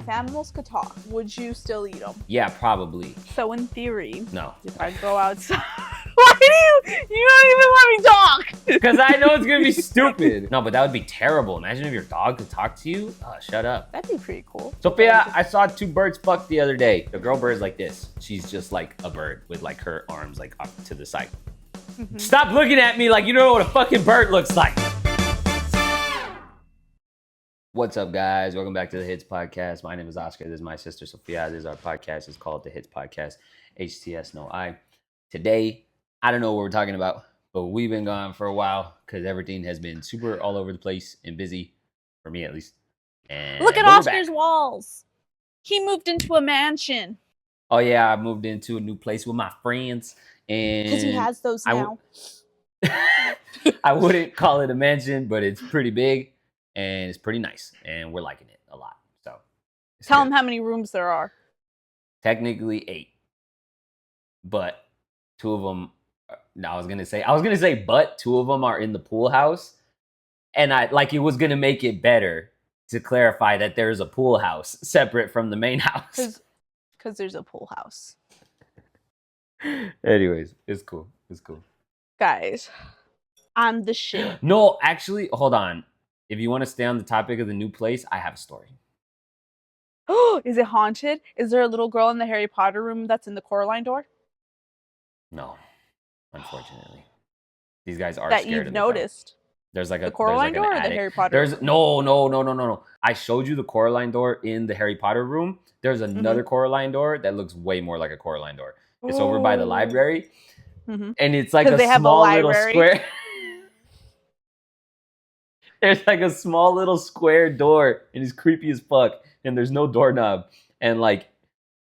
If animals could talk, would you still eat them? Yeah, probably. So in theory, No. if I go outside, why do you don't even let me talk? Because I know it's gonna be stupid. No, but that would be terrible. Imagine if your dog could talk to you. Oh, shut up. That'd be pretty cool. Sophia, I saw 2 birds fuck the other day. The girl bird's like this. She's just like a bird with like her arms like up to the side. Mm-hmm. Stop looking at me like you don't know what a fucking bird looks like. What's up, guys? Welcome back to the Hits Podcast. My name is Oscar. This is my sister, Sophia. This is our podcast. It's called the Hits Podcast. HTS, no I. Today, I don't know what we're talking about, but we've been gone for a while because everything has been super all over the place and busy, for me at least. And look at Oscar's walls. He moved into a mansion. Oh, yeah, I moved into a new place with my friends. Because he has those now. I wouldn't call it a mansion, but it's pretty big. And it's pretty nice, and we're liking it a lot. So, tell them how many rooms there are. Technically 8, but 2 of them. I was gonna say, but 2 of them are in the pool house, and it was gonna make it better to clarify that there's a pool house separate from the main house. Because there's a pool house. Anyways, it's cool. It's cool, guys. I'm the shit. No, actually, hold on. If you want to stay on the topic of the new place, I have a story. Oh, is it haunted? Is there a little girl in the Harry Potter room that's in the Coraline door? No, unfortunately. These guys are that scared you've of noticed. There's like the Coraline door or the Harry Potter room? No. I showed you the Coraline door in the Harry Potter room. There's another Coraline door that looks way more like a Coraline door. It's over by the library. And it's like a small little square. There's like a small little square door, and it's creepy as fuck, and there's no doorknob. And like,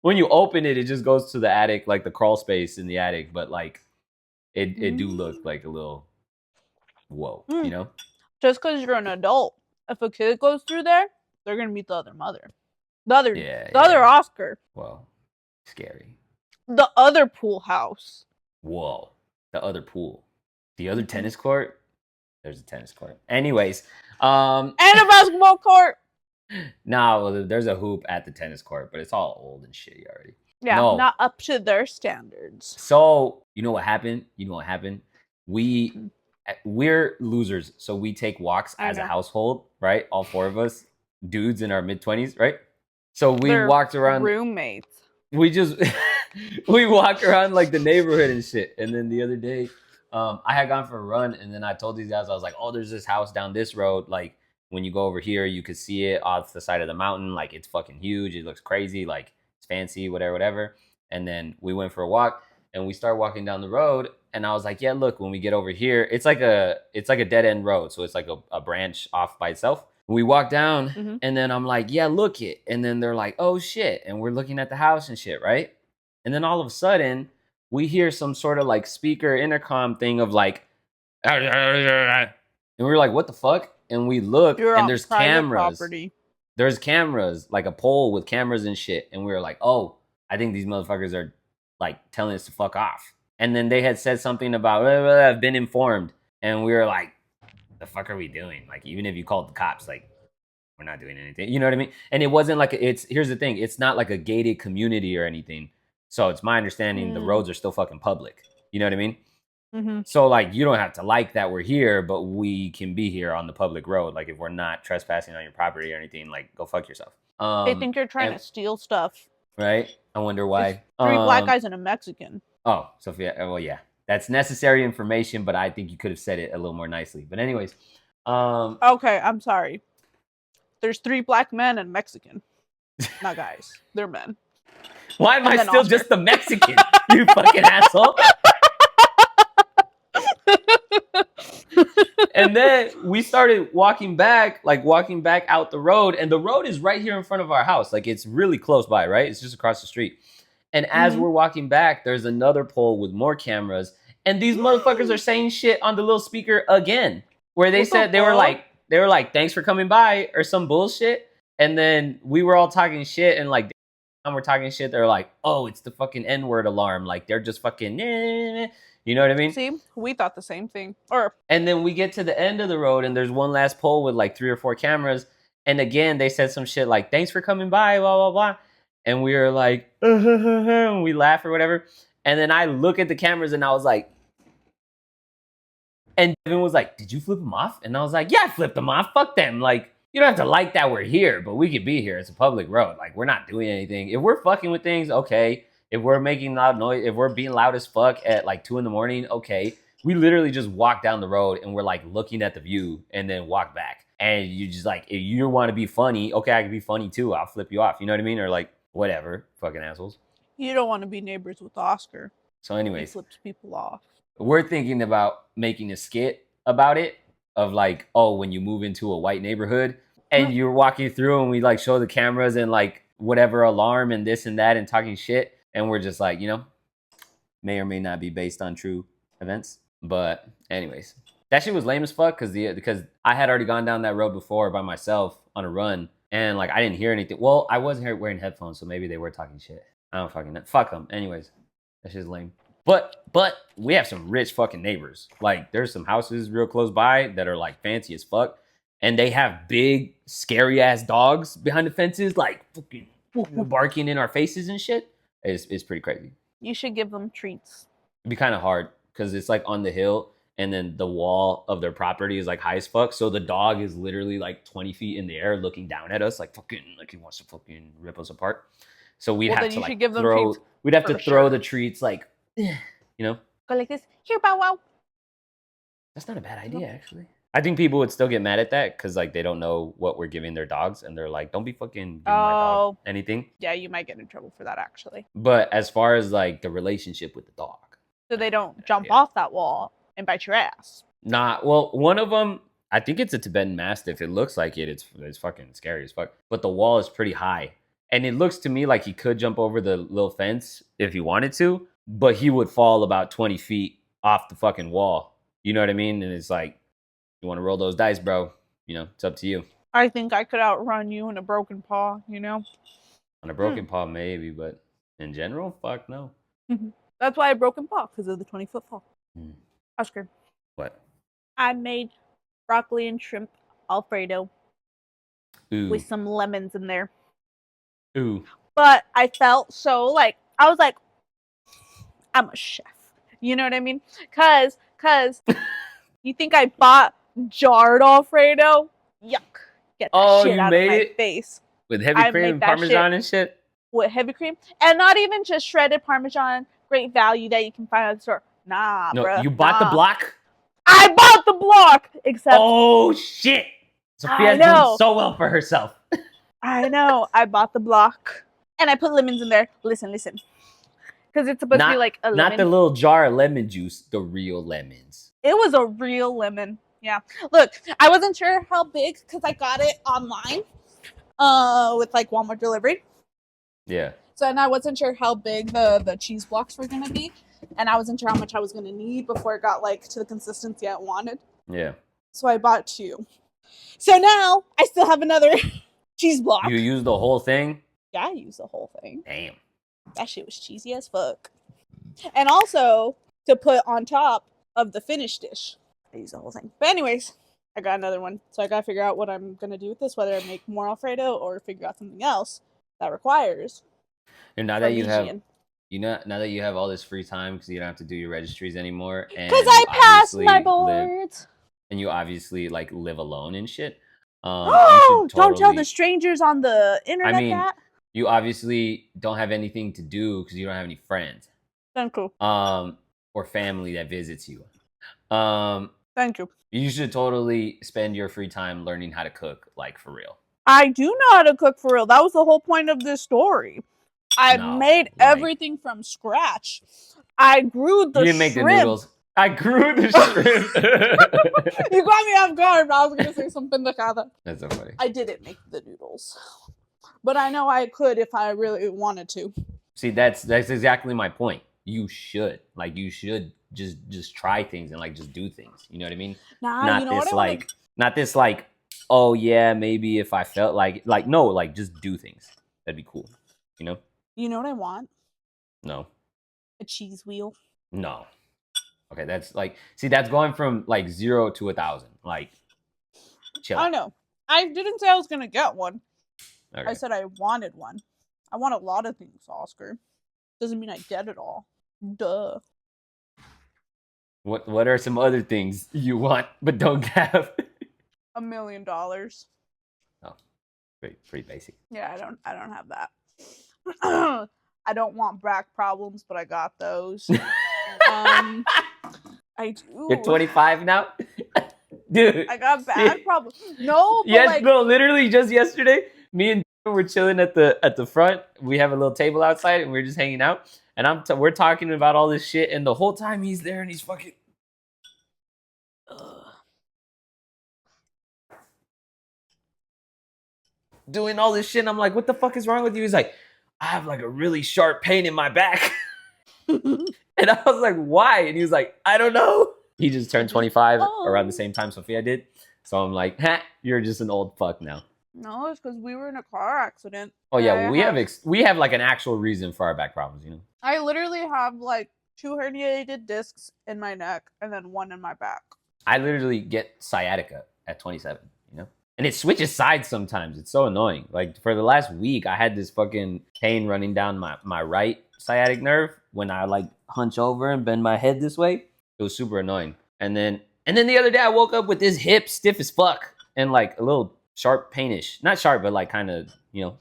when you open it, it just goes to the attic, like the crawl space in the attic. But like, it do look like a little, whoa, you know? Just because you're an adult, if a kid goes through there, they're going to meet the other mother. The other Oscar. Whoa, scary. The other pool house. Whoa, the other pool. The other tennis court. There's a tennis court. Anyways. And a basketball court. No, there's a hoop at the tennis court, but it's all old and shitty already. Yeah, not up to their standards. So, you know what happened? We're losers, so we take walks as a household, right? All 4 of us, dudes in our mid-20s, right? So we walked around. Roommates. We walked around like the neighborhood and shit. And then the other day, I had gone for a run, and then I told these guys, I was like, oh, there's this house down this road. Like, when you go over here, you could see it off the side of the mountain. Like, it's fucking huge. It looks crazy. Like, it's fancy, whatever. And then we went for a walk, and we started walking down the road. And I was like, yeah, look, when we get over here, it's like a dead end road. So it's like a branch off by itself. We walk down, and then I'm like, yeah, look it. And then they're like, oh, shit. And we're looking at the house and shit, right? And then all of a sudden, we hear some sort of like speaker intercom thing of like, and we're like, what the fuck? And we look, and there's cameras. Property. There's cameras, like a pole with cameras and shit. And we were like, oh, I think these motherfuckers are like telling us to fuck off. And then they had said something about, I've been informed. And we were like, the fuck are we doing? Like, even if you called the cops, like, we're not doing anything. You know what I mean? And it wasn't like, here's the thing. It's not like a gated community or anything. So it's my understanding the roads are still fucking public. You know what I mean? So like, you don't have to like that we're here, but we can be here on the public road. Like, if we're not trespassing on your property or anything, like, go fuck yourself. They think you're trying to steal stuff. Right? I wonder why. It's 3 black guys and a Mexican. Oh, Sophia. Well, yeah. That's necessary information, but I think you could have said it a little more nicely. But anyways. Okay, I'm sorry. There's 3 black men and Mexican. Not guys. They're men. Why am I still just the Mexican? You fucking asshole. And then we started walking back out the road. And the road is right here in front of our house. Like, it's really close by, right? It's just across the street. And as we're walking back, there's another pole with more cameras. And these motherfuckers are saying shit on the little speaker again. Where they said, they were like, thanks for coming by, or some bullshit. And then we were all talking shit, and like, we're talking shit, they're like, oh, it's the fucking N-word alarm. Like, they're just fucking, you know what I mean? See, we thought the same thing. And then we get to the end of the road, and there's one last pole with like 3 or 4 cameras, And again, they said some shit like, thanks for coming by, blah, blah, blah. And we were like, and we laugh or whatever. And then I look at the cameras and I was like, and Devin was like, did you flip them off? And I was like, yeah, I flipped them off. Fuck them. Like, you don't have to like that we're here, but we could be here. It's a public road. Like, we're not doing anything. If we're fucking with things, okay. If we're making loud noise, if we're being loud as fuck at like 2 a.m, okay. We literally just walk down the road and we're like looking at the view and then walk back. And you just like, if you want to be funny, okay, I can be funny too. I'll flip you off. You know what I mean? Or like, whatever. Fucking assholes. You don't want to be neighbors with Oscar. So He anyways, flips people off. we're thinking about making a skit about it of like, oh, when you move into a white neighborhood and you're walking through and we like show the cameras and like whatever alarm and this and that and talking shit. And we're just like, you know, may or may not be based on true events. But anyways, that shit was lame as fuck because I had already gone down that road before by myself on a run and like I didn't hear anything. Well, I wasn't here wearing headphones, so maybe they were talking shit. I don't fucking know. Fuck them. Anyways, that shit's lame. But we have some rich fucking neighbors. Like there's some houses real close by that are like fancy as fuck, and they have big scary ass dogs behind the fences, like fucking barking in our faces and shit. It's pretty crazy. You should give them treats. It'd be kind of hard because it's like on the hill, and then the wall of their property is like high as fuck. So the dog is literally like 20 feet in the air, looking down at us, like fucking like he wants to fucking rip us apart. So we'd have to like give them throw. treats We'd have to for throw sure. the treats like, you know. Go like this. Here, Bow Wow. That's not a bad idea, actually. I think people would still get mad at that because like they don't know what we're giving their dogs, and they're like, "Don't be fucking giving my dog anything." Yeah, you might get in trouble for that actually. But as far as like the relationship with the dog, So they don't jump off that wall and bite your ass. nah. Well, one of them, I think it's a Tibetan Mastiff. It looks like it. It's fucking scary as fuck. But the wall is pretty high, and it looks to me like he could jump over the little fence if he wanted to, but he would fall about 20 feet off the fucking wall. You know what I mean? And it's like, you want to roll those dice, bro? You know, it's up to you. I think I could outrun you in a broken paw, you know? On a broken paw, maybe, but in general, fuck no. That's why I broken paw, because of the 20-foot fall. Oscar. What? I made broccoli and shrimp Alfredo Ooh. with some lemons in there. Ooh. But I felt so like, I was like, I'm a chef. You know what I mean? Because you think I bought jarred Alfredo? Yuck. Get that shit out of my face. With heavy cream and Parmesan and shit? With heavy cream. And not even just shredded Parmesan, great value that you can find at the store. Nah, no, bro. You bought the block? I bought the block! Except... Oh, shit! Sophia's doing so well for herself. I know. I bought the block. And I put lemons in there. Listen. Because it's supposed to be like a lemon. Not the little jar of lemon juice, the real lemons. It was a real lemon. Yeah. Look, I wasn't sure how big because I got it online with like Walmart delivery. Yeah. So, and I wasn't sure how big the cheese blocks were going to be. And I wasn't sure how much I was going to need before it got like to the consistency I wanted. Yeah. So I bought 2. So now I still have another cheese block. You used the whole thing? Yeah, I used the whole thing. Damn. That shit was cheesy as fuck. And also to put on top of the finished dish. I use the whole thing. But anyways, I got another one. So I gotta figure out what I'm gonna do with this, whether I make more Alfredo or figure out something else that requires. And now that you have now that you have all this free time because you don't have to do your registries anymore. Because I passed my boards. And you obviously like live alone and shit. Don't tell the strangers on the internet that. You obviously don't have anything to do because you don't have any friends. Thank you. Or family that visits you. Thank you. You should totally spend your free time learning how to cook, like for real. I do know how to cook for real. That was the whole point of this story. I made everything from scratch. I grew the shrimp. You didn't make the noodles. I grew the shrimp. You got me off guard, but I was going to say some pendejada. That's so funny. I didn't make the noodles. But I know I could if I really wanted to. See, that's exactly my point. You should. Like, you should just try things and, like, just do things. You know what I mean? Not this, like, oh, yeah, maybe if I felt like, no, like, just do things. That'd be cool. You know? You know what I want? No. A cheese wheel. No. Okay, that's, like, see, that's going from, like, 0 to 1,000. Like, chill. I know. I didn't say I was gonna get one. Okay. I said I wanted one. I want a lot of things, Oscar. Doesn't mean I get it all. Duh. What are some other things you want but don't have? $1 million. Oh, pretty basic. Yeah, I don't have that. I don't want back problems, but I got those. I do. You're 25 now? Dude. I got back problems. No, but yes, no, literally just yesterday, me and were chilling at the front. We have a little table outside and we're just hanging out. And we're talking about all this shit, and the whole time he's there and he's fucking doing all this shit. And I'm like, what the fuck is wrong with you? He's like, I have like a really sharp pain in my back. And I was like, why? And he was like, I don't know. He just turned 25 around the same time Sophia did. So I'm like, you're just an old fuck now. No, it's because we were in a car accident. Oh yeah, we have like an actual reason for our back problems, you know. I literally have like 2 herniated discs in my neck and then 1 in my back. I literally get sciatica at 27, you know, and it switches sides sometimes. It's so annoying. Like for the last week, I had this fucking pain running down my right sciatic nerve when I like hunch over and bend my head this way. It was super annoying. And then the other day, I woke up with this hip stiff as fuck and like a little sharp painish. Not sharp, but like kind of, you know.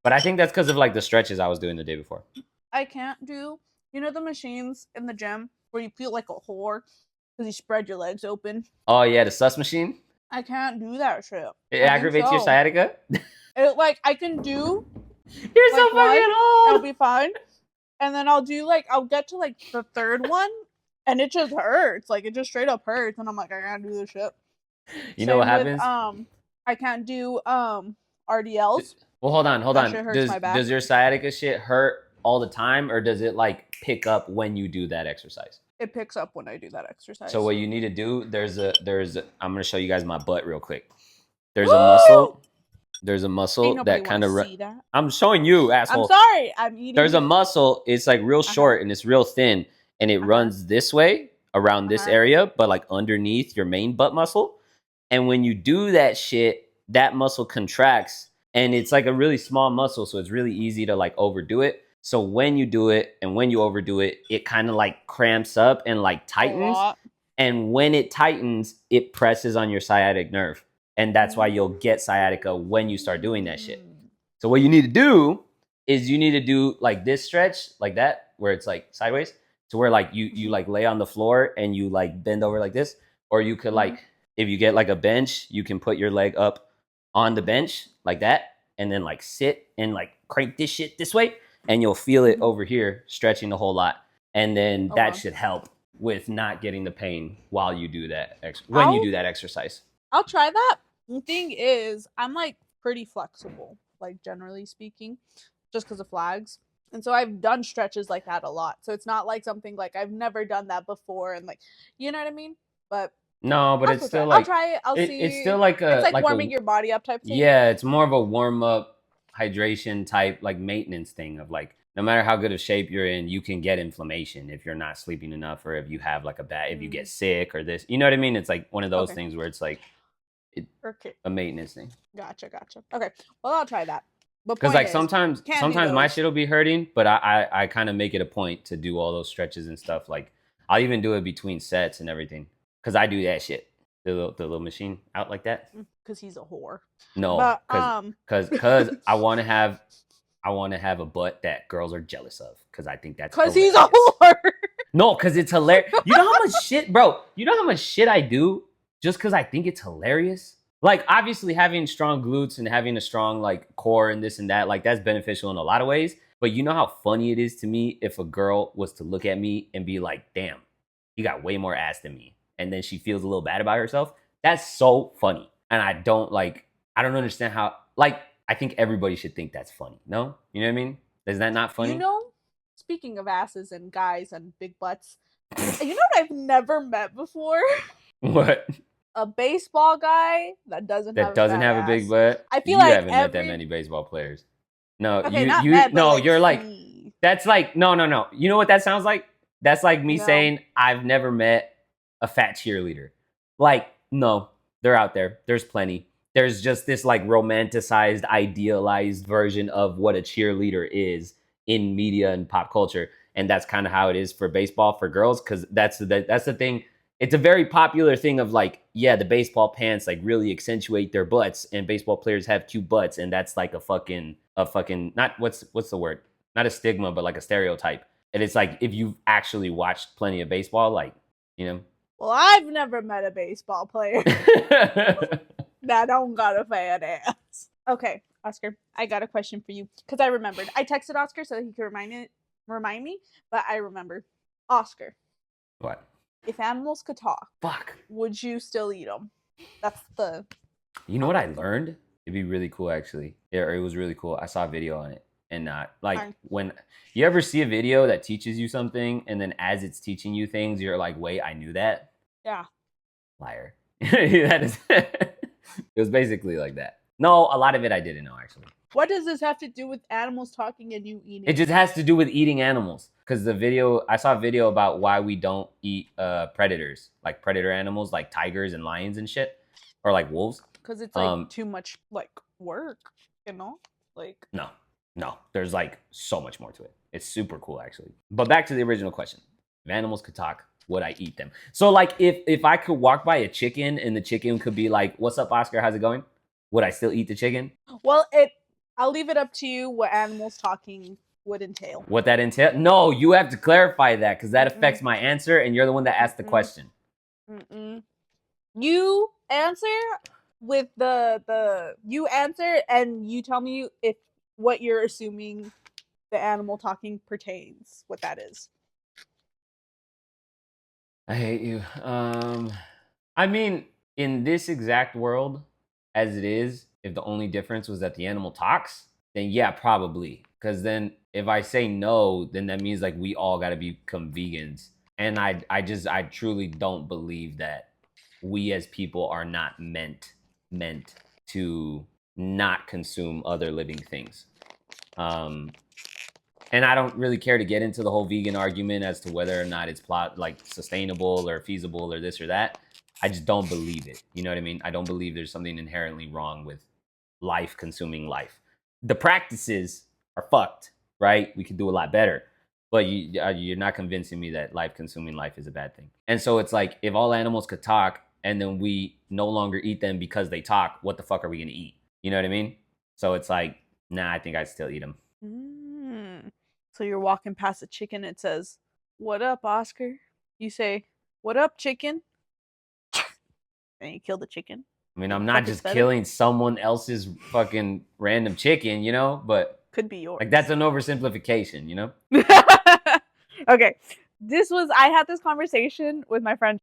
But I think that's because of like the stretches I was doing the day before. I can't do, you know, the machines in the gym where you feel like a whore because you spread your legs open. Oh yeah, the sus machine. I can't do that shit. It aggravates your sciatica. I can do. You're so fucking old. It'll be fine. And then I'll get to like the 3rd one, and it just hurts. Like it just straight up hurts, and I'm like, I can't do this shit. You know what happens? I can't do RDLs. Well, hold on. That shit hurts my back. Does your sciatica shit hurt all the time, or does it like pick up when you do that exercise? It picks up when I do that exercise. So what you need to do, I'm gonna show you guys my butt real quick. There's a muscle that kind of I'm showing you, asshole. I'm sorry, I'm eating. There's a muscle, it's like real short and it's real thin, and it runs this way around this area, but like underneath your main butt muscle. And when you do that shit, that muscle contracts, and it's like a really small muscle, so it's really easy to like overdo it. So when you do it and when you overdo it, it kind of like cramps up and like tightens. And when it tightens, it presses on your sciatic nerve. And that's why you'll get sciatica when you start doing that shit. So what you need to do is you need to do like this stretch, like that, where it's like sideways, to where like you like lay on the floor and you like bend over like this. Or you could like, if you get like a bench, you can put your leg up on the bench like that, and then like sit and like crank this shit this way. And you'll feel it over here stretching a whole lot. And then that should help with not getting the pain while you do that, when you do that exercise. I'll try that. The thing is, I'm like pretty flexible, like generally speaking, just because of flags. And so I've done stretches like that a lot. So it's not like something like I've never done that before. And like, you know what I mean? But no, but it's still like, I'll try it. I'll see. It's still like it's like warming your body up type thing. Yeah, it's more of a warm up hydration type, like maintenance thing of like, no matter how good of shape you're in, you can get inflammation if you're not sleeping enough, or if you have like if you get sick or this, you know what I mean? It's like one of those things where it's like a maintenance thing. Gotcha. Okay, well, I'll try that. Because like sometimes my shit will be hurting, but I kind of make it a point to do all those stretches and stuff. Like I'll even do it between sets and everything, because I do that shit. The little machine out like that. Because he's a whore. No, because I want to have a butt that girls are jealous of, because I think that's because he's a whore. No, because it's hilarious. You know how much shit, bro? You know how much shit I do just because I think it's hilarious? Like, obviously, having strong glutes and having a strong, like, core and this and that, like, that's beneficial in a lot of ways. But you know how funny it is to me if a girl was to look at me and be like, damn, you got way more ass than me. And then she feels a little bad about herself. That's so funny. And I don't understand how, like, I think everybody should think that's funny. No? You know what I mean? Is that not funny? You know, speaking of asses and guys and big butts, you know what I've never met before? What? A baseball guy that doesn't have a big butt. I feel you like haven't met that many baseball players. No, okay, you're like that's like no. You know what that sounds like? That's like me saying I've never met a fat cheerleader. Like, no, they're out there. There's plenty. there's just this like romanticized, idealized version of what a cheerleader is in media and pop culture. And that's kind of how it is for baseball for girls, because that's the thing. It's a very popular thing of like, yeah, the baseball pants like really accentuate their butts, and baseball players have cute butts, and that's like a fucking not what's the word? Not a stigma, but like a stereotype. And it's like, if you've actually watched plenty of baseball, like, you know. Well, I've never met a baseball player that don't got a fat ass. Okay, Oscar, I got a question for you because I remembered. I texted Oscar so he could remind me, but I remember. Oscar. What? If animals could talk, fuck, would you still eat them? That's the. You know what I learned? It'd be really cool, actually. Yeah, it was really cool. I saw a video on it, and like when you ever see a video that teaches you something, and then as it's teaching you things, you're like, "Wait, I knew that." Yeah. Liar. That is. It was basically like that. No, a lot of it I didn't know, actually. What does this have to do with animals talking and you eating? It just has to do with eating animals. Because I saw a video about why we don't eat predators, like predator animals, like tigers and lions and shit, or like wolves. Because it's like too much like work, you know? Like no, there's like so much more to it. It's super cool, actually. But back to the original question: if animals could talk, would I eat them? So like, if I could walk by a chicken and the chicken could be like, "What's up, Oscar? How's it going?" Would I still eat the chicken? Well, I'll leave it up to you what animals talking would entail. What that entail? No, you have to clarify that, because that affects my answer, and you're the one that asked the question. You answer with you answer, and you tell me if what you're assuming the animal talking pertains, what that is. I hate you. I mean, in this exact world, as it is, if the only difference was that the animal talks, then yeah, probably. Because then if I say no, then that means like we all got to become vegans. And I truly don't believe that we as people are not meant to not consume other living things. And I don't really care to get into the whole vegan argument as to whether or not it's sustainable or feasible or this or that. I just don't believe it. You know what I mean? I don't believe there's something inherently wrong with life consuming life. The practices are fucked, right? We could do a lot better. But you're not convincing me that life consuming life is a bad thing. And so it's like, if all animals could talk and then we no longer eat them because they talk, what the fuck are we going to eat? You know what I mean? So it's like, nah, I think I'd still eat them. So you're walking past a chicken, it says, "What up, Oscar?" You say, "What up, chicken?" And you kill the chicken. I mean, I'm not just killing someone else's fucking random chicken, you know, but could be yours. Like, that's an oversimplification, you know? Okay. I had this conversation with my friend,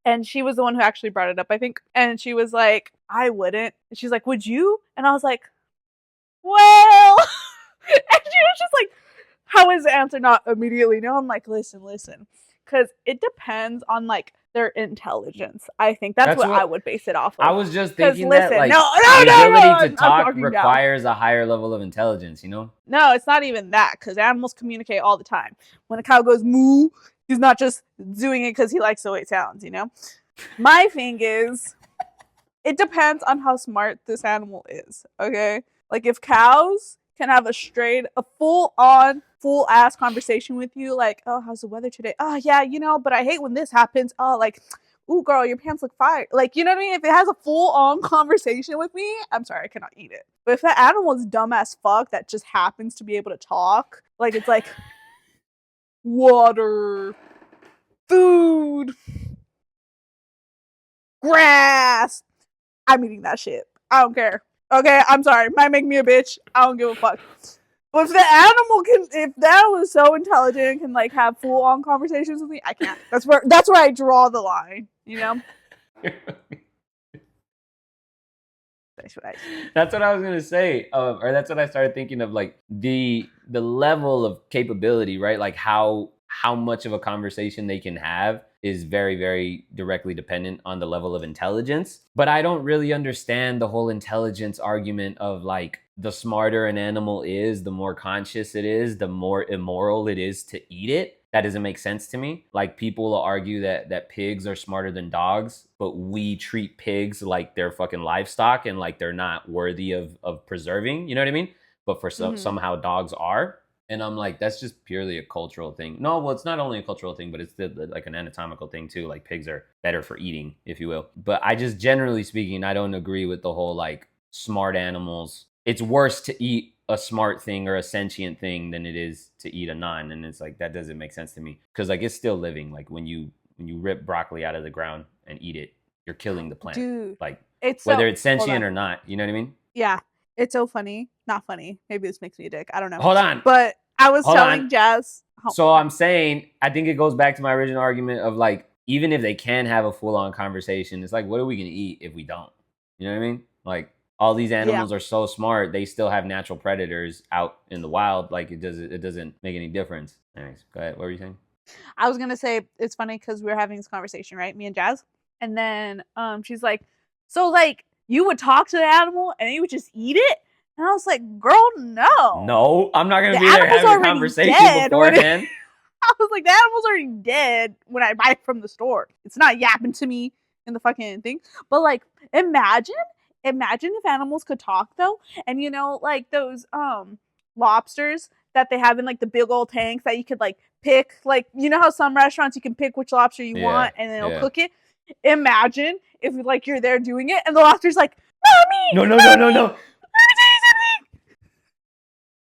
and she was the one who actually brought it up, I think. And she was like, "I wouldn't." And she's like, "Would you?" And I was like, "Well," and she was just like, how is the answer not immediately no? I'm like, listen, because it depends on like their intelligence. I think that's what I would base it off of. I was just thinking that like the ability to talk requires a higher level of intelligence, you know? No, it's not even that, because animals communicate all the time. When a cow goes moo, he's not just doing it because he likes the way it sounds, you know? My thing is, it depends on how smart this animal is, okay? Like, if cows can have a full-ass conversation with you, like, "Oh, how's the weather today? Oh, yeah, you know, but I hate when this happens. Oh, like, ooh, girl, your pants look fire." Like, you know what I mean? If it has a full-on conversation with me, I'm sorry, I cannot eat it. But if that animal is dumb as fuck that just happens to be able to talk, like, it's like, water, food, grass, I'm eating that shit. I don't care. Okay, I'm sorry. Might make me a bitch. I don't give a fuck. But if that was so intelligent and can like have full on conversations with me, I can't. That's where I draw the line, you know? That's what I was gonna say, or that's what I started thinking of, like the level of capability, right? Like how much of a conversation they can have is very, very directly dependent on the level of intelligence. But I don't really understand the whole intelligence argument of like, the smarter an animal is, the more conscious it is, the more immoral it is to eat it. that doesn't make sense to me. Like, people will argue that pigs are smarter than dogs, but we treat pigs like they're fucking livestock and like they're not worthy of preserving. You know what I mean? But for somehow dogs are. And I'm like, that's just purely a cultural thing. No, well, it's not only a cultural thing, but it's like an anatomical thing too. Like, pigs are better for eating, if you will. But I just, generally speaking, I don't agree with the whole like smart animals. It's worse to eat a smart thing or a sentient thing than it is to eat a non. And it's like, that doesn't make sense to me, because like, it's still living. Like, when you rip broccoli out of the ground and eat it, you're killing the plant. Dude, like, it's whether it's sentient or not. You know what I mean? Yeah. It's so funny. Not funny. Maybe this makes me a dick. I don't know. Hold on. But I was telling Jazz. So I'm saying, I think it goes back to my original argument of like, even if they can have a full-on conversation, it's like, what are we going to eat if we don't? You know what I mean? Like, all these animals are so smart, they still have natural predators out in the wild. Like, it doesn't make any difference. Anyways, go ahead. What were you saying? I was going to say, it's funny because we were having this conversation, right? Me and Jazz. And then she's like, so like, you would talk to the animal and you would just eat it? And I was like, girl, no. No, I'm not going to be there having a conversation beforehand. I was like, the animal's already dead when I buy it from the store. It's not yapping to me in the fucking thing. But like, imagine if animals could talk though. And you know, like those lobsters that they have in like the big old tanks that you could like pick. Like, you know how some restaurants you can pick which lobster you want and then it'll cook it. Imagine if like you're there doing it and the lobster's like, Mommy! No. Let me tell you something.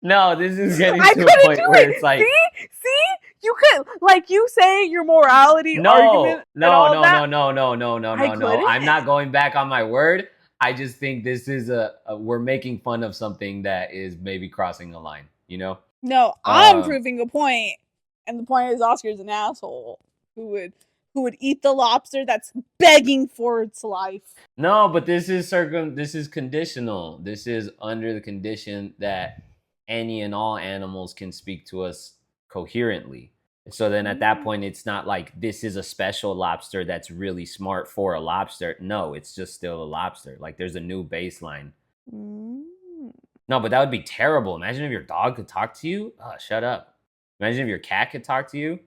No, this is getting to a point where it's like, see, you could, like, you say your morality argument. No. I'm not going back on my word. I just think this is we're making fun of something that is maybe crossing the line. You know? No, I'm proving a point, and the point is Oscar's an asshole who would eat the lobster that's begging for its life. No, but this is conditional. This is under the condition that any and all animals can speak to us coherently. So then at that point, it's not like this is a special lobster that's really smart for a lobster. No, it's just still a lobster. Like, there's a new baseline. No, but that would be terrible. Imagine if your dog could talk to you. Oh, shut up. Imagine if your cat could talk to you.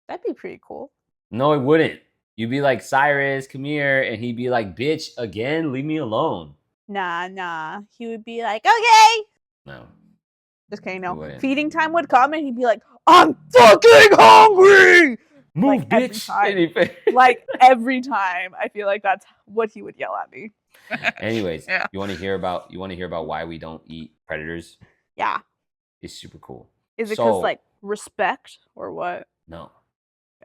That'd be pretty cool. No, it wouldn't. You'd be like, Cyrus, come here. And he'd be like, bitch, again? Leave me alone. Nah. He would be like, okay. No. Just kidding, no. Feeding time would come and he'd be like, I'm fucking hungry! Move, like, bitch! Like, every time. I feel like that's what he would yell at me. Anyways, you want to hear about why we don't eat predators? Yeah. It's super cool. Is it because, like, respect or what? No.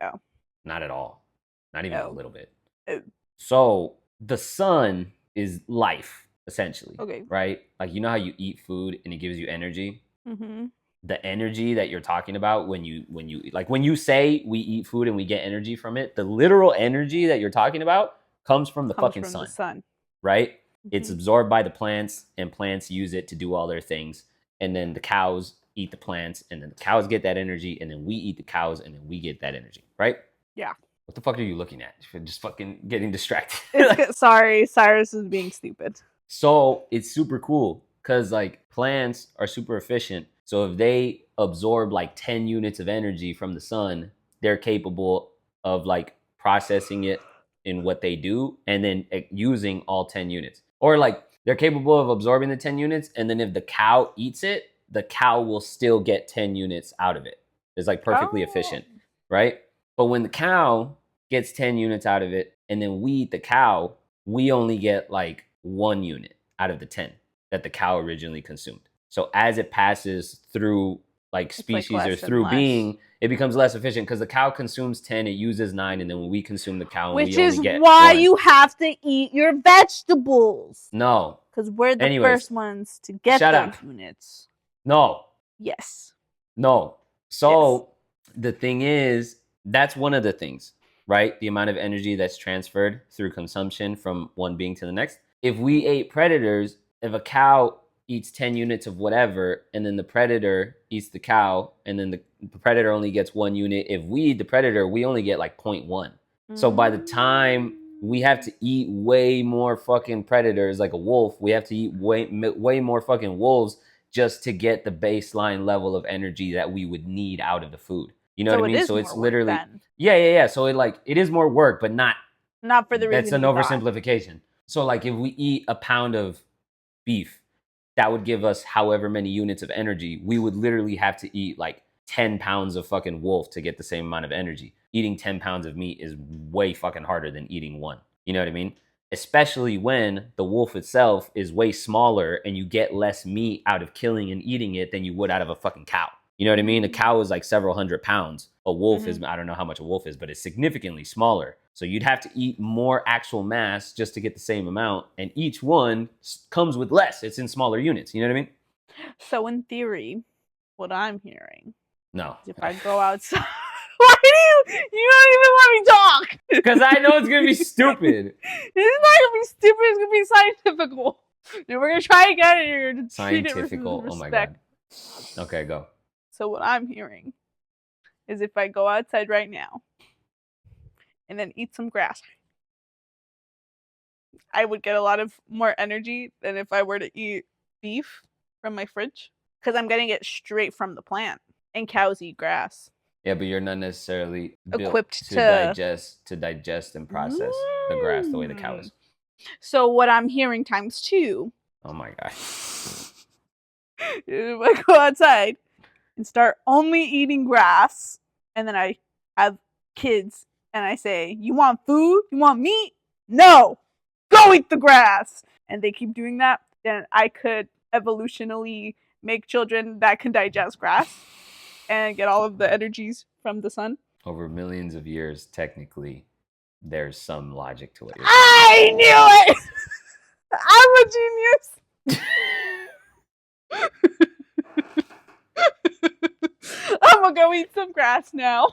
No. Not at all. Not even a little bit. Oh. So, the sun is life, essentially. Okay. Right? Like, you know how you eat food and it gives you energy? Mm-hmm. The energy that you're talking about when you say we eat food and we get energy from it, the literal energy that you're talking about comes from the fucking sun. The sun. Right? Mm-hmm. It's absorbed by the plants, and plants use it to do all their things. And then the cows eat the plants, and then the cows get that energy, and then we eat the cows, and then we get that energy. Right? Yeah. What the fuck are you looking at? You're just fucking getting distracted. Sorry, Cyrus is being stupid. So it's super cool because like plants are super efficient. So if they absorb like 10 units of energy from the sun, they're capable of like processing it in what they do and then using all 10 units. Or like they're capable of absorbing the 10 units, and then if the cow eats it, the cow will still get 10 units out of it. It's like perfectly efficient, right? But when the cow gets 10 units out of it and then we eat the cow, we only get like 1 unit out of the 10 that the cow originally consumed. So as it passes through like species or through being, it becomes less efficient because the cow consumes 10, it uses 9, and then when we consume the cow, we only get 1. Which is why you have to eat your vegetables. No. Because we're the first ones to get those units. No. Yes. No. So the thing is, that's one of the things, right? The amount of energy that's transferred through consumption from one being to the next. If we ate predators, if a cow eats 10 units of whatever, and then the predator eats the cow, and then the predator only gets 1 unit. If we eat the predator, we only get like 0.1. So by the time we have to eat way more fucking predators, like a wolf, we have to eat way more fucking wolves just to get the baseline level of energy that we would need out of the food. You know what I mean? So it's literally then. Yeah. So it is more work, but not for the reason. That's an oversimplification. So like if we eat a pound of beef, that would give us however many units of energy. We would literally have to eat like 10 pounds of fucking wolf to get the same amount of energy. Eating 10 pounds of meat is way fucking harder than eating one. You know what I mean? Especially when the wolf itself is way smaller and you get less meat out of killing and eating it than you would out of a fucking cow. You know what I mean? A cow is like several hundred pounds. A wolf is, I don't know how much a wolf is, but it's significantly smaller. So you'd have to eat more actual mass just to get the same amount. And each one comes with less. It's in smaller units. You know what I mean? So in theory, what I'm hearing. No. If I go outside. Why do you don't even let me talk? Because I know it's going to be stupid. It's not going to be stupid. It's going to be scientifical. And we're going to try again and you're going to treat it with respect. Oh my God. Okay, go. So what I'm hearing is if I go outside right now and then eat some grass, I would get a lot of more energy than if I were to eat beef from my fridge. Because I'm getting it straight from the plant. And cows eat grass. Yeah, but you're not necessarily equipped to digest and process the grass the way the cow is. So what I'm hearing times 2. Oh my God. If I go outside and start only eating grass, and then I have kids and I say, you want food? You want meat? No! Go eat the grass! And they keep doing that, then I could evolutionally make children that can digest grass and get all of the energies from the sun. Over millions of years, technically, there's some logic to it. I knew it! I'm a genius! I'm gonna go eat some grass now.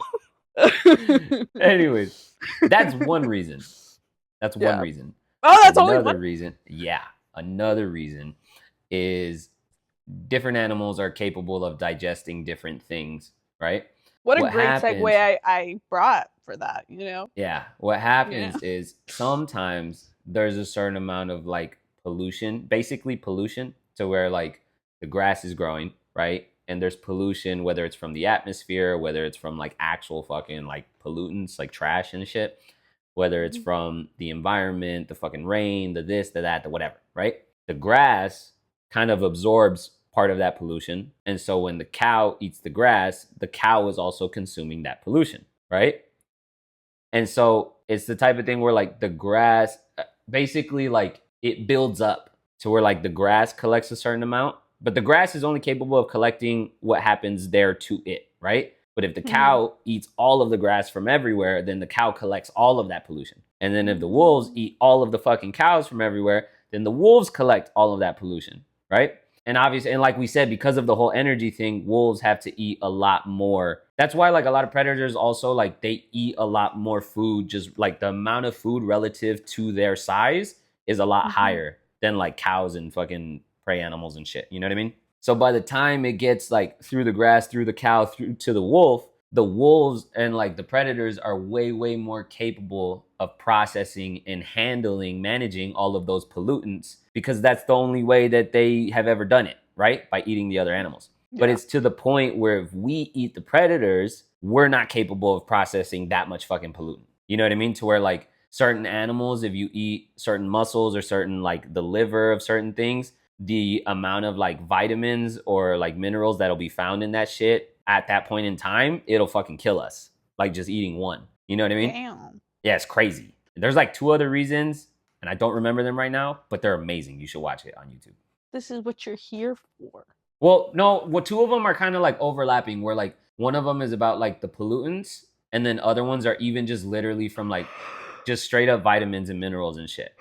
Anyways, that's one reason. That's one reason. Oh, that's only one? Another reason. Yeah. Another reason is different animals are capable of digesting different things, right? What a great segue I brought for that, you know? Yeah. What happens is sometimes there's a certain amount of like pollution, basically pollution, to where like the grass is growing, right? And there's pollution, whether it's from the atmosphere, whether it's from like actual fucking like pollutants, like trash and shit, whether it's from the environment, the fucking rain, the this, the that, the whatever, right? The grass kind of absorbs part of that pollution. And so when the cow eats the grass, the cow is also consuming that pollution, right? And so it's the type of thing where like the grass, basically like it builds up to where like the grass collects a certain amount, but the grass is only capable of collecting what happens there to it, right? But if the cow eats all of the grass from everywhere, then the cow collects all of that pollution. And then if the wolves eat all of the fucking cows from everywhere, then the wolves collect all of that pollution, right? And obviously, and like we said, because of the whole energy thing, wolves have to eat a lot more. That's why like a lot of predators also like they eat a lot more food, just like the amount of food relative to their size is a lot higher than like cows and fucking prey animals and shit. You know what I mean? So by the time it gets like through the grass, through the cow, through to the wolves and like the predators are way, way more capable of processing and handling, managing all of those pollutants because that's the only way that they have ever done it, right? By eating the other animals. Yeah. But it's to the point where if we eat the predators, we're not capable of processing that much fucking pollutant. You know what I mean? To where like certain animals, if you eat certain mussels or certain like the liver of certain things, the amount of like vitamins or like minerals that'll be found in that shit at that point in time, it'll fucking kill us. Like just eating one. You know what I mean? Damn. Yeah, it's crazy. There's like 2 other reasons, and I don't remember them right now, but they're amazing. You should watch it on YouTube. This is what you're here for. Well, no, 2 of them are kind of like overlapping, where like one of them is about like the pollutants, and then other ones are even just literally from like just straight up vitamins and minerals and shit.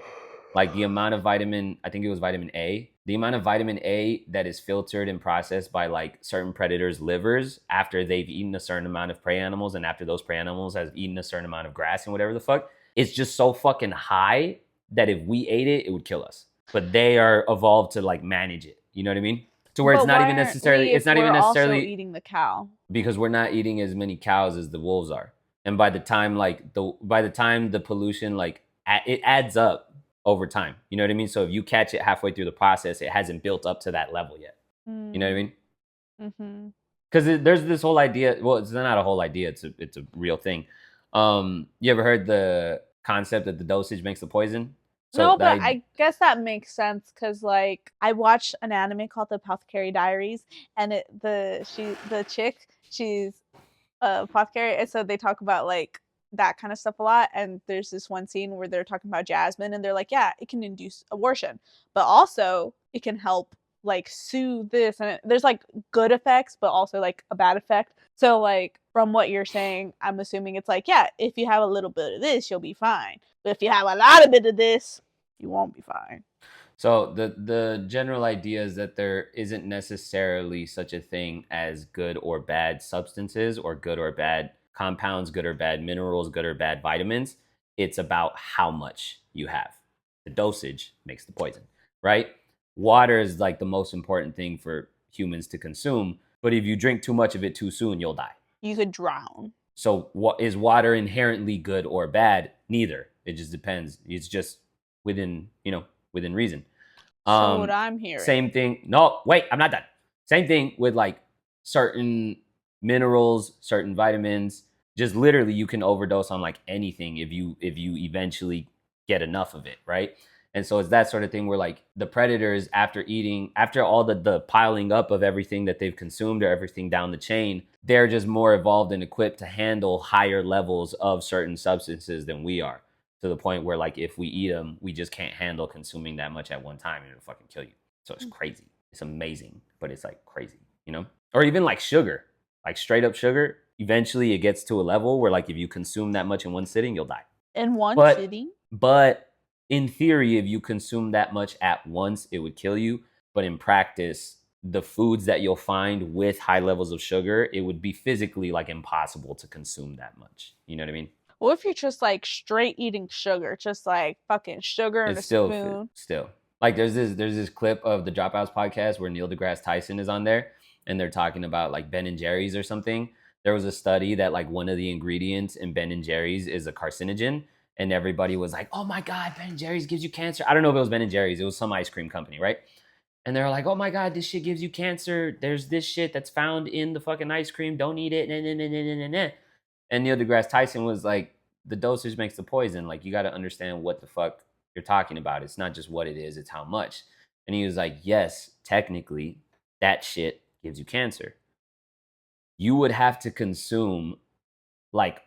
Like the amount of vitamin, I think it was vitamin A, the amount of vitamin A that is filtered and processed by like certain predators' livers after they've eaten a certain amount of prey animals and after those prey animals have eaten a certain amount of grass and whatever the fuck, it's just so fucking high that if we ate it, it would kill us. But they are evolved to like manage it. You know what I mean? To where it's not even necessarily, also eating the cow. Because we're not eating as many cows as the wolves are. And by the time the pollution, like it adds up over time. You know what I mean? So if you catch it halfway through the process, it hasn't built up to that level yet. You know what I mean? because there's this whole idea. Well, it's not a whole idea. It's a real thing. You ever heard the concept that the dosage makes the poison? So no, but I guess that makes sense because like I watched an anime called The Apothecary Diaries, and the chick, she's a apothecary, and so they talk about like that kind of stuff a lot. And there's this one scene where they're talking about jasmine, and they're like, yeah, it can induce abortion, but also it can help like soothe this, and there's like good effects, but also like a bad effect. So like from what you're saying, I'm assuming it's like, yeah, if you have a little bit of this, you'll be fine. But if you have a lot of bit of this, you won't be fine. So the general idea is that there isn't necessarily such a thing as good or bad substances or good or bad compounds, good or bad minerals, good or bad vitamins. It's about how much you have. The dosage makes the poison, right? Water is like the most important thing for humans to consume, but if you drink too much of it too soon, you'll die. You could drown. So what is water inherently good or bad? Neither. It just depends. It's just within reason. So what I'm hearing. Same thing. No, wait, I'm not done. Same thing with like certain minerals, certain vitamins. Just literally you can overdose on like anything if you eventually get enough of it, right? And so it's that sort of thing where like the predators, after all the piling up of everything that they've consumed or everything down the chain, they're just more evolved and equipped to handle higher levels of certain substances than we are. To the point where like if we eat them, we just can't handle consuming that much at one time, and it'll fucking kill you. So it's crazy. It's amazing, but it's like crazy, you know? Or even like sugar, like straight up sugar. Eventually it gets to a level where like if you consume that much in one sitting, you'll die. In one sitting? But in theory, if you consume that much at once, it would kill you. But in practice, the foods that you'll find with high levels of sugar, it would be physically like impossible to consume that much. You know what I mean? What if you're just like straight eating sugar, just like fucking sugar in a spoon? Still, like there's this clip of the Dropouts podcast where Neil deGrasse Tyson is on there, and they're talking about like Ben and Jerry's or something. There was a study that like one of the ingredients in Ben and Jerry's is a carcinogen, and everybody was like, "Oh my god, Ben and Jerry's gives you cancer." I don't know if it was Ben and Jerry's; it was some ice cream company, right? And they're like, "Oh my god, this shit gives you cancer. There's this shit that's found in the fucking ice cream. Don't eat it." And Neil deGrasse Tyson was like, the dosage makes the poison. Like, you got to understand what the fuck you're talking about. It's not just what it is, it's how much. And he was like, yes, technically, that shit gives you cancer. You would have to consume like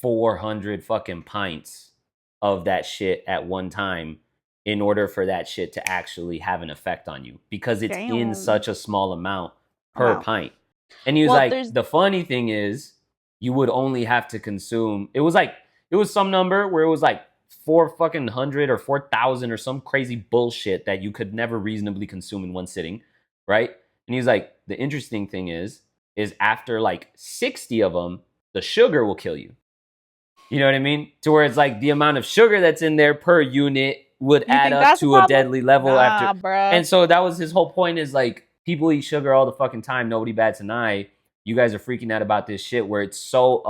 400 fucking pints of that shit at one time in order for that shit to actually have an effect on you, because it's in such a small amount per pint. And he was like, the funny thing is, you would only have to consume, it was some number where it was like 400 or 4,000 or some crazy bullshit that you could never reasonably consume in one sitting, right? And he's like, the interesting thing is after like 60 of them, the sugar will kill you. You know what I mean? To where it's like the amount of sugar that's in there per unit would add up to a deadly level after. Bruh. And so that was his whole point, is like, people eat sugar all the fucking time. Nobody bats an eye. You guys are freaking out about this shit where it's so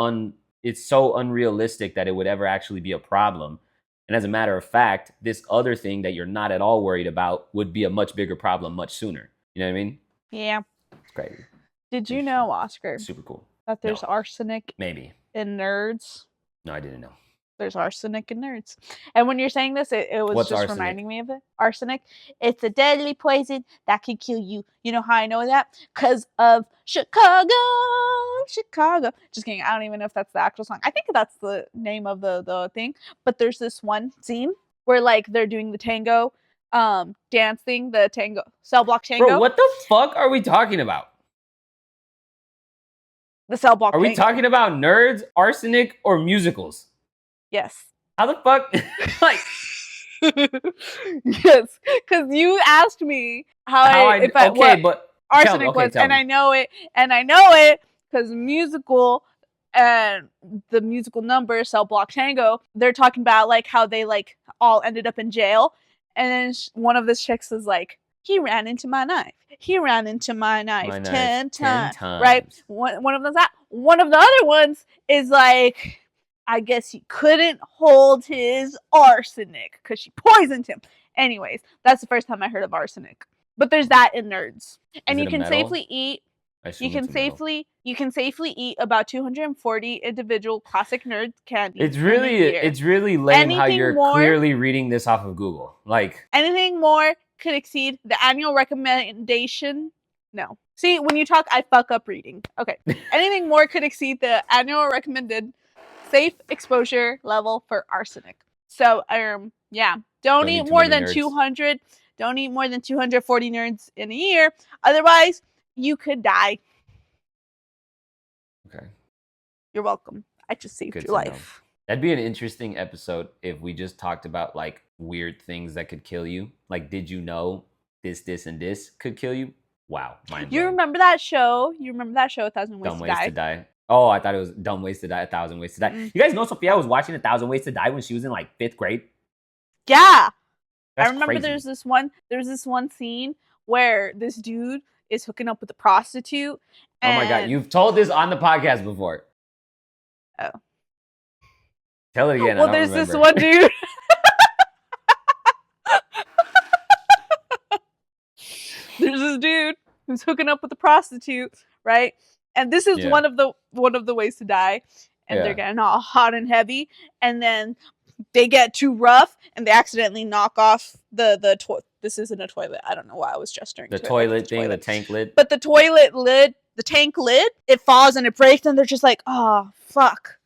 unrealistic that it would ever actually be a problem. And as a matter of fact, this other thing that you're not at all worried about would be a much bigger problem much sooner. You know what I mean? Yeah. It's crazy. Did you know, Oscar? Super cool. That there's arsenic maybe in Nerds? No, I didn't know. There's arsenic in Nerds. And when you're saying this, it was What's just arsenic? Reminding me of it. Arsenic. It's a deadly poison that can kill you. You know how I know that? Because of Chicago. Just kidding. I don't even know if that's the actual song. I think that's the name of the thing. But there's this one scene where like they're doing the tango dance thing, the tango, cell block tango. Bro, what the fuck are we talking about? The cell block tango. Are we talking about Nerds, arsenic, or musicals? Yes. How the fuck? Like, yes, because you asked me what arsenic was, and I know it because musical and the musical number Cell Block Tango. They're talking about like how they like all ended up in jail, and then one of the chicks is like, he ran into my knife. He ran into my knife 10 times. Right? One of them's that. One of the other ones is like, I guess he couldn't hold his arsenic because she poisoned him. Anyways, that's the first time I heard of arsenic. But there's that in Nerds. And you can safely eat You can safely eat about 240 individual classic nerd candies. It's really lame how you're clearly reading this off of Google. Like anything more could exceed the annual recommendation. No. See, when you talk, I fuck up reading. Okay. Anything more could exceed the annual recommended safe exposure level for arsenic. So, yeah. Don't eat more than 200. Don't eat more than 240 nerds in a year. Otherwise, you could die. Okay. You're welcome. I just saved your life. That'd be an interesting episode if we just talked about like weird things that could kill you. Like, did you know this, and this could kill you? Wow. You remember that show? You remember that show, 1,000 Ways Dumb Ways to Die? Oh, I thought it was Dumb Ways to Die, 1,000 Ways to Die. Mm-hmm. You guys know Sophia was watching 1,000 Ways to Die when she was in like 5th grade? Yeah. I remember crazy. There's this one scene where this dude is hooking up with a prostitute. Oh my God. You've told this on the podcast before. Oh. Tell it again. Well, there's this one dude. There's this dude who's hooking up with a prostitute, right? And this is one of the ways to die. And they're getting all hot and heavy, and then they get too rough, and they accidentally knock off the toilet. This isn't a toilet. I don't know why I was gesturing. The toilet thing, the tank lid. But the toilet lid, the tank lid, it falls and it breaks, and they're just like, oh fuck.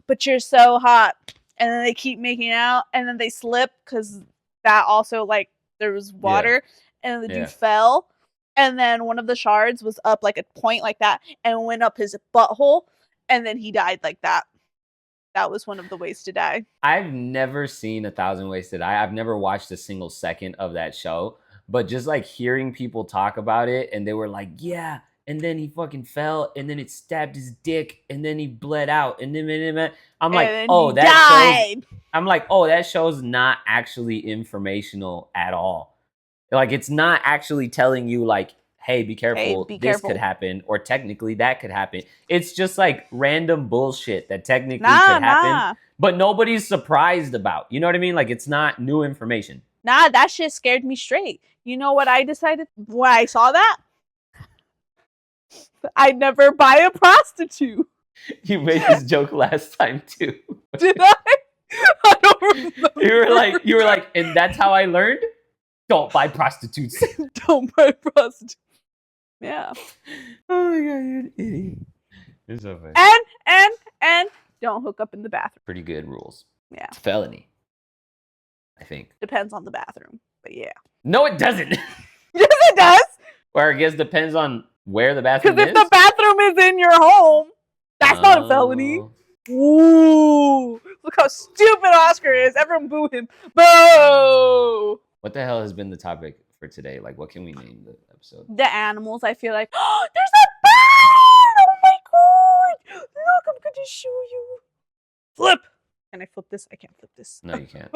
But you're so hot. And then they keep making out, and then they slip because that also, like, there was water, and the dude fell, and then one of the shards was up like a point like that and went up his butthole, and then he died like that. That was one of the ways to die. I've never seen 1,000 Ways to Die. I've never watched a single second of that show, but just like hearing people talk about it, and they were like, yeah, and then he fucking fell, and then it stabbed his dick, and then he bled out, and then I'm like, oh, that show's not actually informational at all. Like, it's not actually telling you like, hey, be careful, this could happen, or technically that could happen. It's just like random bullshit that technically could happen, but nobody's surprised about. You know what I mean? Like, it's not new information. Nah, that shit scared me straight. You know what I decided when I saw that? I'd never buy a prostitute. You made this joke last time too. Did I? I don't remember. You were like, and that's how I learned? Don't buy prostitutes. Don't buy prostitutes. Yeah. Oh my God, you're an idiot. It's so funny. And don't hook up in the bathroom. Pretty good rules. Yeah. It's a felony, I think. Depends on the bathroom, but yeah. No, it doesn't. Yes, it does. Or I guess depends on where the bathroom is. Because if the bathroom is in your home, that's not a felony. Ooh. Look how stupid Oscar is. Everyone boo him. Boo! What the hell has been the topic for today? Like, what can we name the episode? The animals. I feel like, oh, there's a bird! Oh my God! Look, I'm going to show you. Flip! Can I flip this? I can't flip this. No, you can't.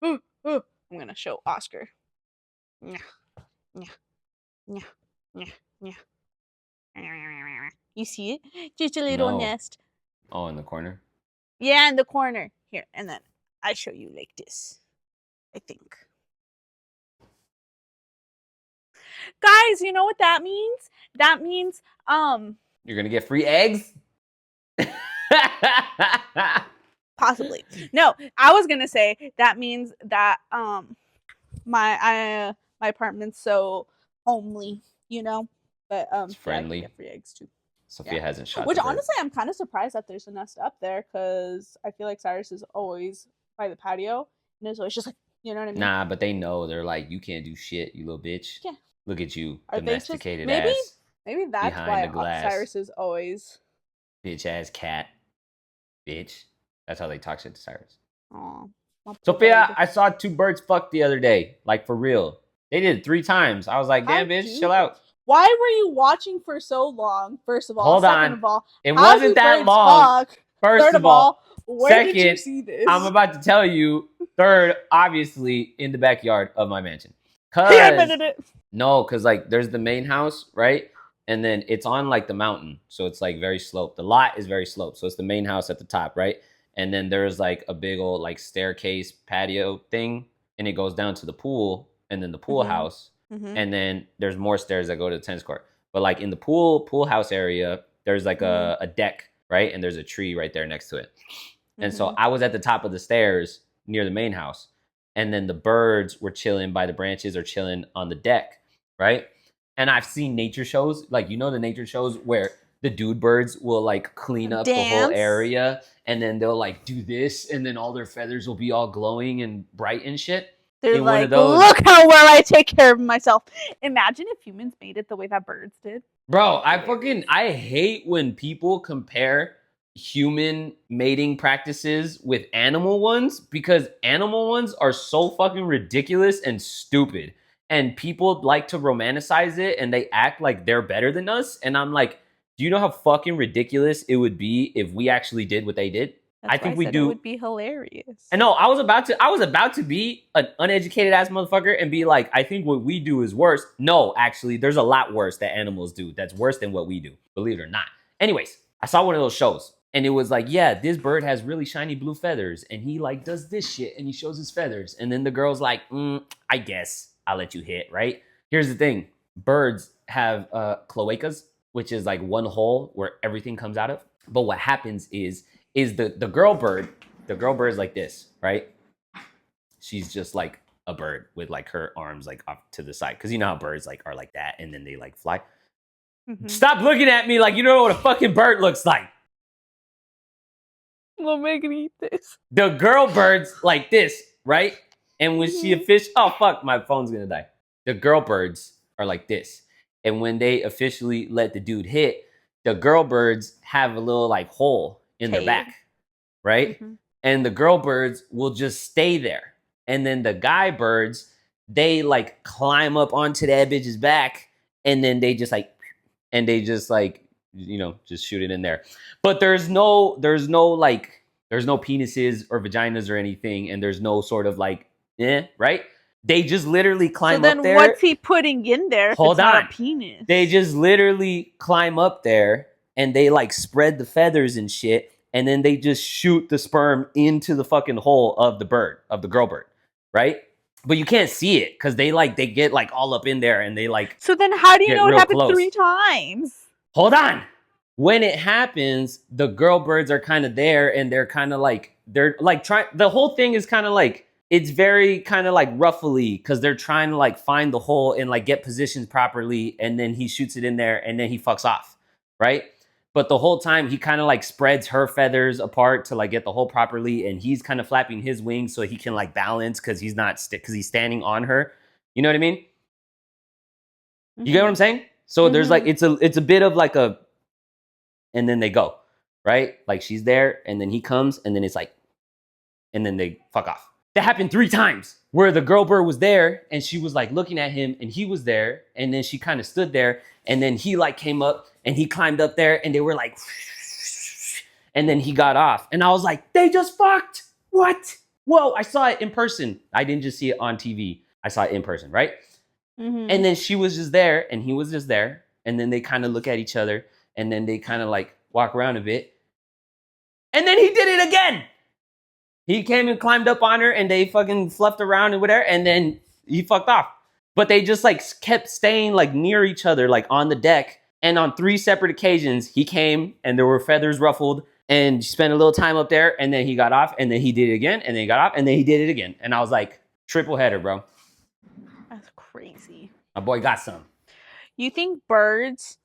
I'm going to show Oscar. Yeah. You see it? Just a little nest. Oh, in the corner? Yeah, in the corner. Here, and then I show you like this. I think. Guys, you know what that means? That means, you're gonna get free eggs? Possibly. No, I was gonna say that means that, my apartment's so homely, you know? But, it's friendly. I can get free eggs too. Sophia hasn't shot. Which honestly, I'm kind of surprised that there's a nest up there, because I feel like Cyrus is always by the patio, and it's always just like, you know what I mean? Nah, but they know. They're like, you can't do shit, you little bitch. Yeah. Look at you, Are domesticated ass. Maybe that's behind why Cyrus is always bitch ass cat, bitch. That's how they talk shit to Cyrus. Aw. Sophia, I saw 2 birds fuck the other day, like for real. They did it 3 times. I was like, damn, bitch, chill out. Why were you watching for so long? First of all, hold second on. Of all, it wasn't that long. Fuck? First Third of all, where did you see this? I'm about to tell you. Third, obviously, in the backyard of my mansion. He admitted it. No, because like there's the main house, right? And then it's on like the mountain. So it's like very sloped. The lot is very sloped. So it's the main house at the top, right? And then there's like a big old like staircase patio thing. And it goes down to the pool and then the pool house. Mm-hmm. And then there's more stairs that go to the tennis court. But like in the pool house area, there's like a deck, right? And there's a tree right there next to it. And so I was at the top of the stairs near the main house. And then the birds were chilling by the branches or chilling on the deck, right? And I've seen nature shows, like, you know, the nature shows where the dude birds will like clean up the whole area, and then they'll like do this, and then all their feathers will be all glowing and bright and shit. They're like, look how well I take care of myself. Imagine if humans made it the way that birds did. Bro, I hate when people compare human mating practices with animal ones, because animal ones are so fucking ridiculous and stupid. And people like to romanticize it, and they act like they're better than us. And I'm like, do you know how fucking ridiculous it would be if we actually did what they did? I think we do. It would be hilarious. And no, I was about to be an uneducated ass motherfucker and be like, I think what we do is worse. No, actually, there's a lot worse that animals do that's worse than what we do, believe it or not. Anyways, I saw one of those shows, and it was like, yeah, this bird has really shiny blue feathers, and he like does this shit, and he shows his feathers. And then the girl's like, I guess I'll let you hit, right? Here's the thing. Birds have cloacas, which is like one hole where everything comes out of. But what happens is the girl bird is like this, right? She's just like a bird with like her arms like off to the side. Cause you know how birds like are like that and then they like fly. Stop looking at me like you don't know what a fucking bird looks like. We'll make it eat this. The girl bird's like this, right? And when she oh fuck, my phone's gonna die. The girl birds are like this. And when they officially let the dude hit, the girl birds have a little like hole in their back, right? And the girl birds will just stay there. And then the guy birds, they like climb up onto that bitch's back, and then they just like, you know, just shoot it in there. But there's no penises or vaginas or anything, and there's no sort of like, right? They just literally climb up there. So then what's he putting in there if it's not a penis? They just literally climb up there, and they like spread the feathers and shit, and then they just shoot the sperm into the fucking hole of the girl bird, right? But you can't see it because they get like all up in there, and they like. So then how do you know it happened 3 times? Hold on. When it happens, the girl birds are kind of there, and they're trying. The whole thing is kind of like, it's very kind of like ruffly because they're trying to like find the hole and like get positioned properly, and then he shoots it in there, and then he fucks off, right? But the whole time he kind of like spreads her feathers apart to like get the hole properly, and he's kind of flapping his wings so he can like balance because he's not because he's standing on her. You know what I mean? You get what I'm saying? So there's like it's a bit of like a, and then they go, right? Like she's there, and then he comes, and then it's like, and then they fuck off. That happened 3 times where the girl bird was there, and she was like looking at him, and he was there, and then she kind of stood there, and then he like came up, and he climbed up there, and they were like, and then he got off, and I was like, they just fucked. What? Whoa! I saw it in person. I didn't just see it on TV. I saw it in person, right? And then she was just there, and he was just there, and then they kind of look at each other, and then they kind of like walk around a bit, and then he did it again. He came and climbed up on her, and they fucking fluffed around and whatever, and then he fucked off. But they just like kept staying like near each other, like on the deck. And on 3 separate occasions, he came, and there were feathers ruffled, and spent a little time up there, and then he got off, and then he did it again, and then he got off, and then he did it again. And I was like, triple header, bro. That's crazy. My boy got some. You think birds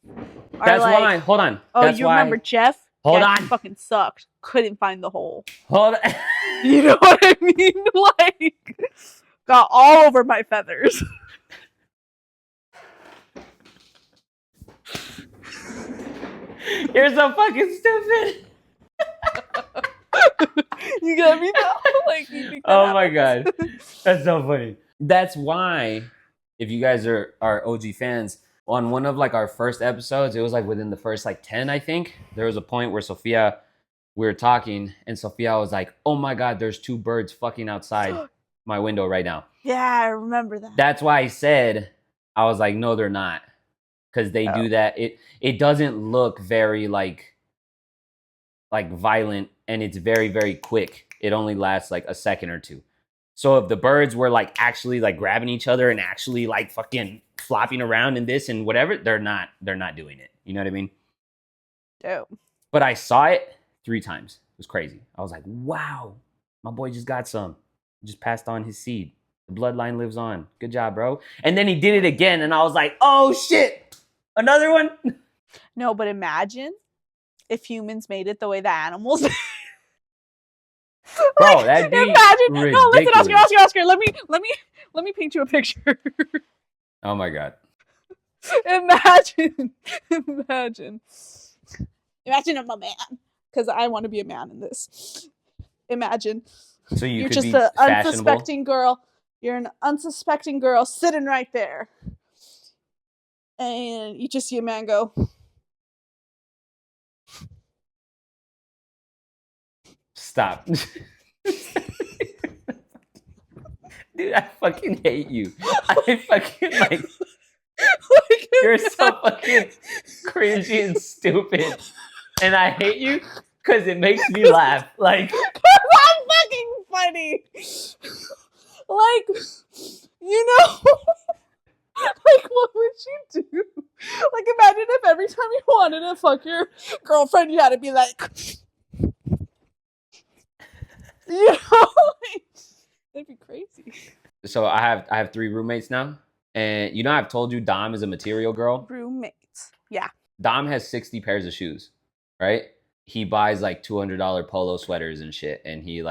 are That's why, hold on. Oh, That's you remember Jeff? Hold Jeff on. Fucking sucked. Couldn't find the hole. Hold on. You know what I mean? Like, got all over my feathers. You're so fucking stupid. You got me now? Like, you think oh my god. That's so funny. That's why, if you guys are OG fans, on one of like our first episodes, it was like within the first like 10, I think, there was a point where Sophia, we were talking, and Sophia was like, oh my god, there's 2 birds fucking outside my window right now. Yeah, I remember that. That's why I said, I was like, no, they're not. Because they do that. It doesn't look very like violent, and it's very, very quick. It only lasts like a second or 2. So if the birds were like actually like grabbing each other and actually like fucking flopping around in this and whatever, they're not doing it. You know what I mean? Dope. But I saw it 3 times. It was crazy. I was like, wow, my boy just got some. He just passed on his seed. The bloodline lives on. Good job, bro. And then he did it again, and I was like, oh shit, another one? No, but imagine if humans made it the way the animals did. Bro, that'd be ridiculous. No, listen, Oscar. Let me paint you a picture. Oh my god. Imagine I'm a man, because I want to be a man in this. Imagine. So you're just an unsuspecting girl. You're an unsuspecting girl sitting right there, and you just see a man go. Stop. Dude, I fucking hate you. I fucking like you're so fucking cringy and stupid. And I hate you because it makes me laugh. Like, I'm fucking funny. Like, you know, like, what would you do? Like, imagine if every time you wanted to fuck your girlfriend, you had to be like, you know, like, that'd be crazy. So I have 3 roommates now. And you know, I've told you Dom is a material girl. Roommates. Yeah. Dom has 60 pairs of shoes, right? He buys like $200 polo sweaters and shit. And he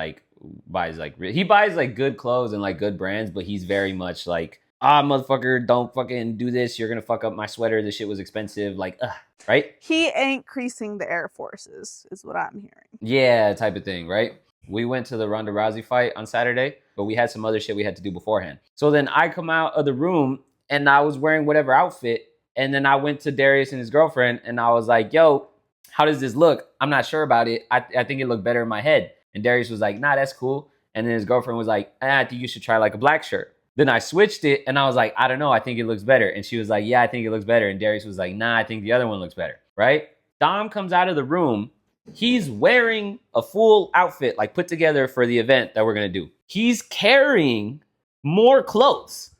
buys good clothes and like good brands, but he's very much like, motherfucker, don't fucking do this. You're going to fuck up my sweater. This shit was expensive. Like, right? He ain't creasing the Air Forces is what I'm hearing. Yeah, type of thing, right? We went to the Ronda Rousey fight on Saturday, but we had some other shit we had to do beforehand. So then I come out of the room and I was wearing whatever outfit. And then I went to Darius and his girlfriend and I was like, yo, how does this look? I'm not sure about it. I think it looked better in my head. And Darius was like, nah, that's cool. And then his girlfriend was like, I think you should try like a black shirt. Then I switched it and I was like, I don't know. I think it looks better. And she was like, yeah, I think it looks better. And Darius was like, nah, I think the other one looks better. Right? Dom comes out of the room. He's wearing a full outfit, like put together for the event that we're going to do. He's carrying more clothes.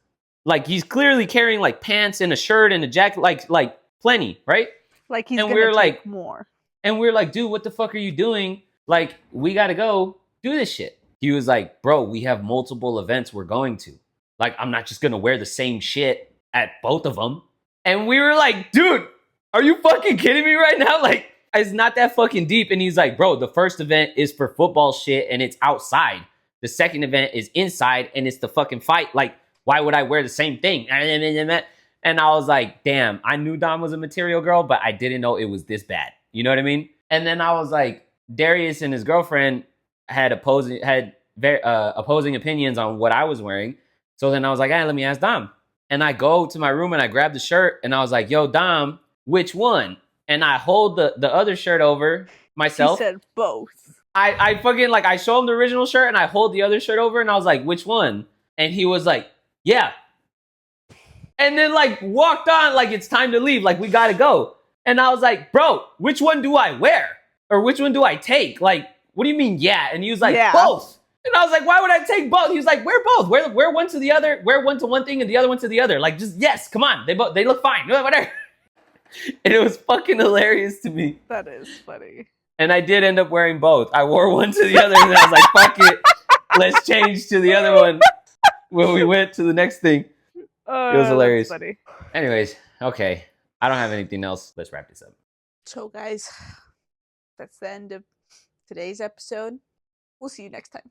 Like he's clearly carrying like pants and a shirt and a jacket, like plenty, right? Like he's going to take more. And we're like, dude, what the fuck are you doing? Like, we got to go do this shit. He was like, bro, we have multiple events we're going to. Like, I'm not just going to wear the same shit at both of them. And we were like, dude, are you fucking kidding me right now? Like, it's not that fucking deep. And he's like, bro, the first event is for football shit and it's outside. The second event is inside and it's the fucking fight. Like, why would I wear the same thing? And I was like, damn, I knew Dom was a material girl, but I didn't know it was this bad. You know what I mean? And then I was like, Darius and his girlfriend had opposing opinions on what I was wearing. So then I was like, hey, let me ask Dom. And I go to my room and I grab the shirt and I was like, yo, Dom, which one? And I hold the other shirt over myself. He said both. I fucking like, I show him the original shirt and I hold the other shirt over and I was like, which one? And he was like, yeah. And then like walked on like it's time to leave. Like we got to go. And I was like, bro, which one do I wear? Or which one do I take? Like, what do you mean, yeah? And he was like, both. And I was like, why would I take both? He was like, wear both. Wear one to the other. Wear one to one thing and the other one to the other. Like, just, yes, come on. They look fine. Whatever. And it was fucking hilarious to me. That is funny. And I did end up wearing both. I wore one to the other and then I was like, fuck it. Let's change to the other one when we went to the next thing. It was hilarious. That's funny. Anyways, okay. I don't have anything else. Let's wrap this up. So, guys, that's the end of today's episode. We'll see you next time.